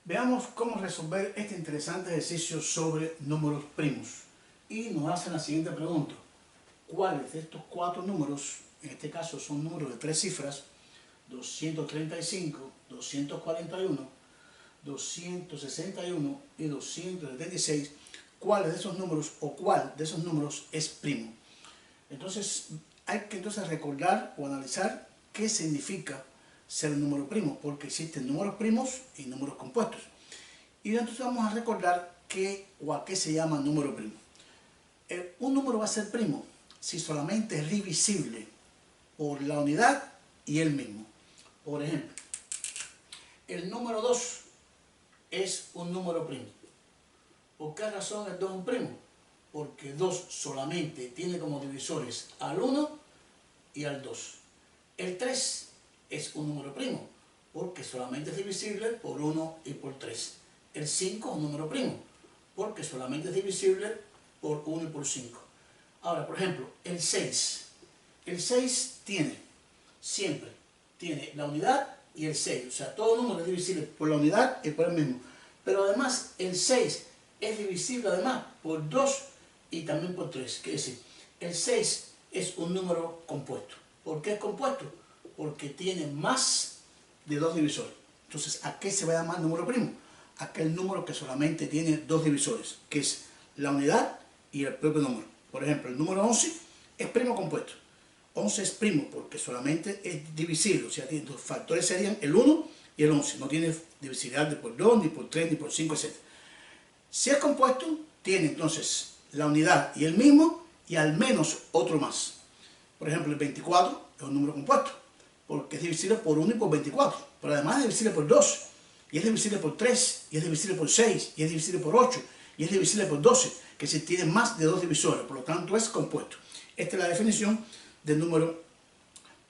Veamos cómo resolver este interesante ejercicio sobre números primos. Y nos hacen la siguiente pregunta. ¿Cuáles de estos cuatro números, en este caso son números de tres cifras, 235, 241, 261 y 276, cuáles de esos números o cuál de esos números es primo? Entonces, hay que recordar o analizar qué significa ser un número primo, porque existen números primos y números compuestos. Y entonces vamos a recordar qué o a qué se llama número primo. Un número va a ser primo si solamente es divisible por la unidad y el mismo. Por ejemplo, el número 2 es un número primo. ¿Por qué razón es 2 un primo? Porque 2 solamente tiene como divisores al 1 y al 2. El 3 es un número primo, porque solamente es divisible por 1 y por 3. El 5 es un número primo, porque solamente es divisible por 1 y por 5. Ahora, por ejemplo, el 6. El 6 siempre tiene la unidad y el 6. O sea, todo número es divisible por la unidad y por el mismo. Pero además, el 6 es divisible además por 2 y también por 3. Quiere decir, el 6 es un número compuesto. ¿Por qué es compuesto? Porque tiene más de 2 divisores. Entonces, ¿a qué se va a llamar número primo? Aquel número que solamente tiene 2 divisores, que es la unidad y el propio número. Por ejemplo, el número 11 es primo compuesto. 11 es primo porque solamente es divisible, o sea, los factores serían el 1 y el 11. No tiene divisibilidad de por 2, ni por 3, ni por 5, etc. Si es compuesto, tiene entonces la unidad y el mismo y al menos otro más. Por ejemplo, el 24 es un número compuesto porque es divisible por 1 y por 24, pero además es divisible por 2, y es divisible por 3, y es divisible por 6, y es divisible por 8, y es divisible por 12, que se tiene más de 2 divisores, por lo tanto es compuesto. Esta es la definición del número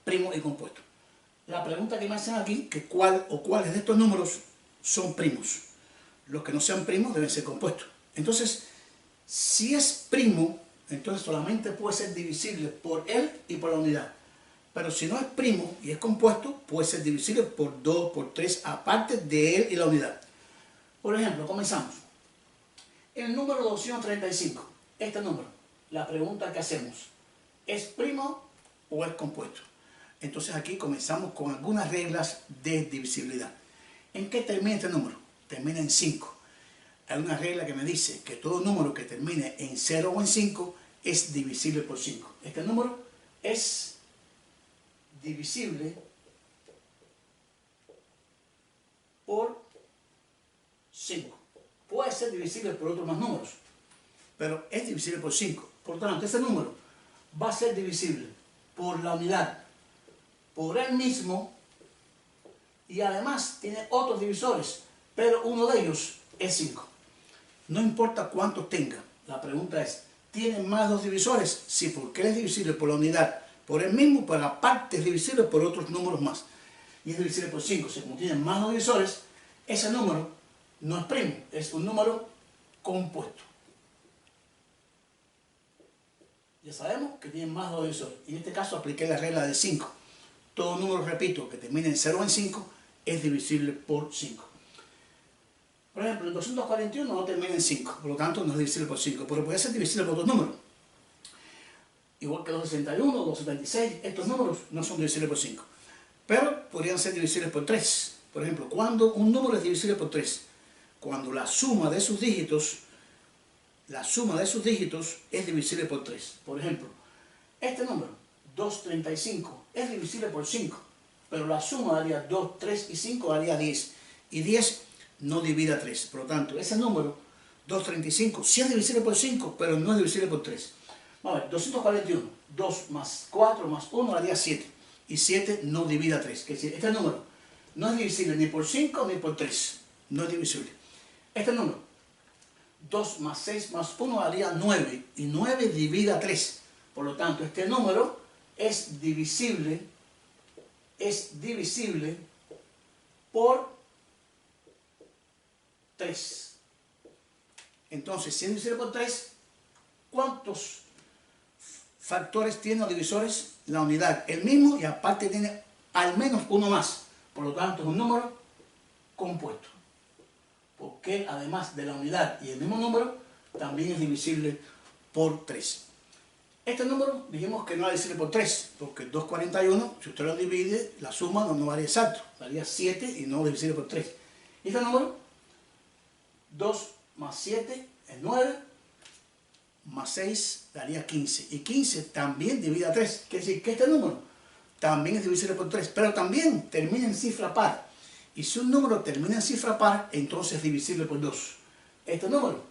primo y compuesto. La pregunta que me hacen aquí, que cuál o cuáles de estos números son primos. Los que no sean primos deben ser compuestos. Entonces, si es primo, entonces solamente puede ser divisible por él y por la unidad. Pero si no es primo y es compuesto, puede ser divisible por 2, por 3, aparte de él y la unidad. Por ejemplo, comenzamos. El número 235, este número, la pregunta que hacemos, ¿es primo o es compuesto? Entonces aquí comenzamos con algunas reglas de divisibilidad. ¿En qué termina este número? Termina en 5. Hay una regla que me dice que todo número que termine en 0 o en 5 es divisible por 5. Este número es divisible por 5. Puede ser divisible por otros más números, pero es divisible por 5. Por lo tanto, ese número va a ser divisible por la unidad, por él mismo, y además tiene otros divisores, pero uno de ellos es 5. No importa cuántos tenga, la pregunta es, ¿tiene más 2 divisores? Sí, porque él es divisible por la unidad, por él mismo, pero aparte es divisible por otros números más. Y es divisible por 5. O sea, como tiene más 2 divisores, ese número no es primo, es un número compuesto. Ya sabemos que tiene más 2 divisores. Y en este caso apliqué la regla de 5. Todo número, repito, que termine en 0 o en 5 es divisible por 5. Por ejemplo, el 241 no termina en 5, por lo tanto no es divisible por 5, pero puede ser divisible por otros números. Igual que 261, 276, estos números no son divisibles por 5. Pero podrían ser divisibles por 3. Por ejemplo, cuando un número es divisible por 3, cuando la suma de sus dígitos es divisible por 3. Por ejemplo, este número, 235, es divisible por 5, pero la suma daría 2, 3 y 5 daría 10. Y 10 no divide a 3. Por lo tanto, ese número, 235, sí es divisible por 5, pero no es divisible por 3. Vamos a ver, 241, 2 más 4 más 1 daría 7. Y 7 no divide a 3. Es decir, este número no es divisible ni por 5 ni por 3. No es divisible. Este número, 2 más 6 más 1 daría 9. Y 9 divide a 3. Por lo tanto, este número es divisible por 3. Entonces, si es divisible por 3, ¿cuántos factores tiene los divisores? La unidad, el mismo, y aparte tiene al menos uno más. Por lo tanto, es un número compuesto. porque además de la unidad y el mismo número, también es divisible por 3. Este número dijimos que no es divisible por 3, porque 241, si usted lo divide, la suma no varía exacto, varía 7 y no divisible por 3. Y este número, 2 más 7 es 9, más 6 daría 15. Y 15 también divide a 3, quiere decir que este número también es divisible por 3, pero también termina en cifra par. Y si un número termina en cifra par, entonces es divisible por 2. Este número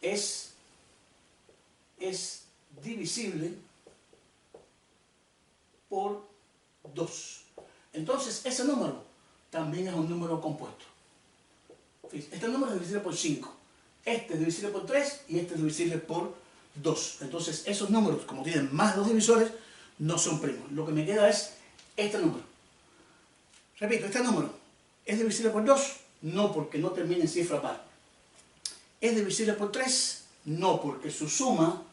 es divisible por 2. Entonces, ese número también es un número compuesto. Este número es divisible por 5. Este es divisible por 3 y este es divisible por 2. Entonces, esos números, como tienen más de 2 divisores, no son primos. Lo que me queda es este número. Repito, este número es divisible por 2, no porque no termine en cifra par. Es divisible por 3, no porque su suma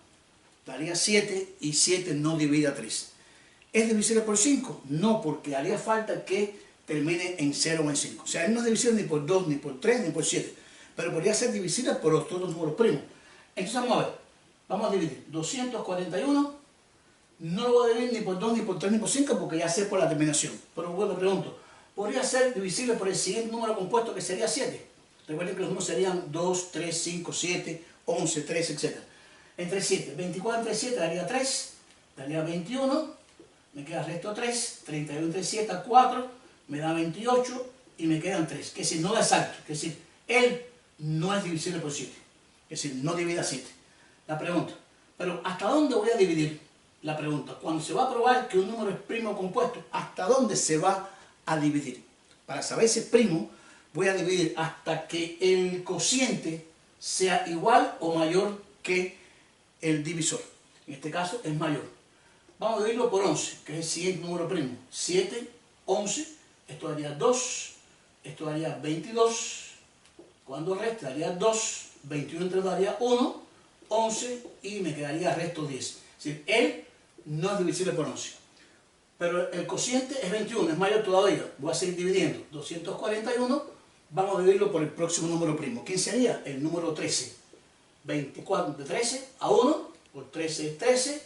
daría 7 y 7 no divide a 3. Es divisible por 5, no porque haría falta que termine en 0 o en 5. O sea, él no es divisible ni por 2, ni por 3, ni por 7. Pero podría ser divisible por los otros números primos. Entonces vamos a ver. Vamos a dividir 241. No lo voy a dividir ni por 2, ni por 3, ni por 5 porque ya sé por la terminación. Pero bueno, me pregunto, ¿podría ser divisible por el siguiente número compuesto que sería 7? Recuerden que los números serían 2, 3, 5, 7, 11, 13, etc. Entre 7, 24 entre 7 daría 3, daría 21, me queda resto 3, 31 entre 7 a 4, me da 28 y me quedan 3. Que es decir, no da exacto, que es decir, él no es divisible por 7, es decir, no divide a 7. La pregunta, pero ¿hasta dónde voy a dividir? La pregunta, cuando se va a probar que un número es primo compuesto, ¿hasta dónde se va a dividir? Para saber si es primo, voy a dividir hasta que el cociente sea igual o mayor que el divisor. En este caso es mayor. Vamos a dividirlo por 11, que es el siguiente número primo. 7, 11, esto daría 2, esto daría 22, cuando reste daría 2, 21 entre 2 daría 1, 11 y me quedaría resto 10. Es decir, él no es divisible por 11. Pero el cociente es 21, es mayor todavía. Voy a seguir dividiendo. 241, vamos a dividirlo por el próximo número primo. ¿Quién sería? El número 13. 24 de 13 a 1, por 13 es 13.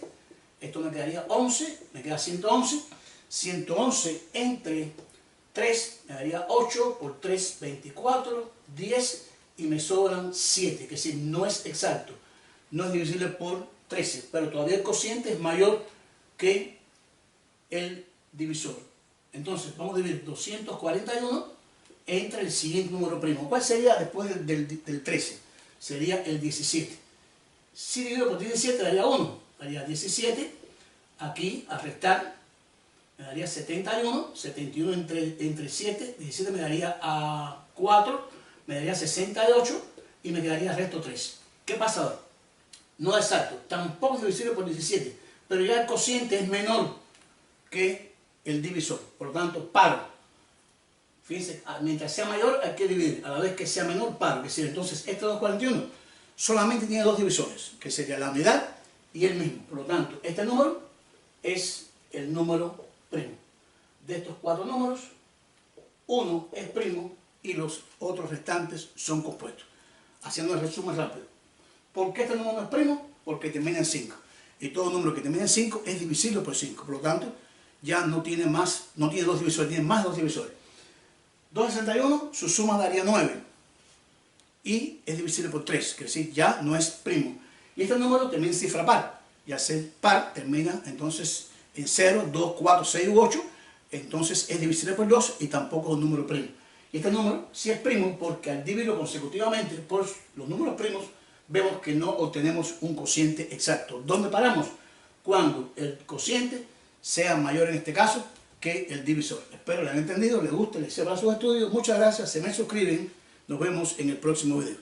Esto me quedaría 11, me queda 111. 111 entre 3 me daría 8, por 3, 24, 10 y me sobran 7. Que es decir, no es exacto. No es divisible por 13, pero todavía el cociente es mayor que el divisor. Entonces, vamos a dividir 241 entre el siguiente número primo. ¿Cuál sería después del 13? Sería el 17. Si divido por 17 daría 1, daría 17. Aquí, a restar, me daría 71. 71 entre 7, 17 me daría a 4, me daría 68 y me quedaría resto 3. ¿Qué pasa ahora? No es exacto, tampoco es divisible por 17, pero ya el cociente es menor que el divisor, por lo tanto, paro. Fíjense, mientras sea mayor hay que dividir, a la vez que sea menor, paro. Es decir, entonces este 241 solamente tiene dos divisores, que sería la unidad y el mismo. Por lo tanto, este número es el número primo. De estos cuatro números, uno es primo y los otros restantes son compuestos. Haciendo el resumen rápido. ¿Por qué este número no es primo? Porque termina en 5. Y todo número que termina en 5 es divisible por 5. Por lo tanto, ya no tiene dos divisores, tiene más de dos divisores. 261, su suma daría 9. Y es divisible por 3, que es decir, ya no es primo. Y este número termina en cifra par. Y al ser par, termina entonces en 0, 2, 4, 6 u 8. Entonces es divisible por 2 y tampoco es un número primo. Y este número sí es primo porque al dividirlo consecutivamente por los números primos, vemos que no obtenemos un cociente exacto. ¿Dónde paramos? Cuando el cociente sea mayor en este caso que el divisor. Espero lo hayan entendido, les guste, les sirva para sus estudios. Muchas gracias, se me suscriben. Nos vemos en el próximo video.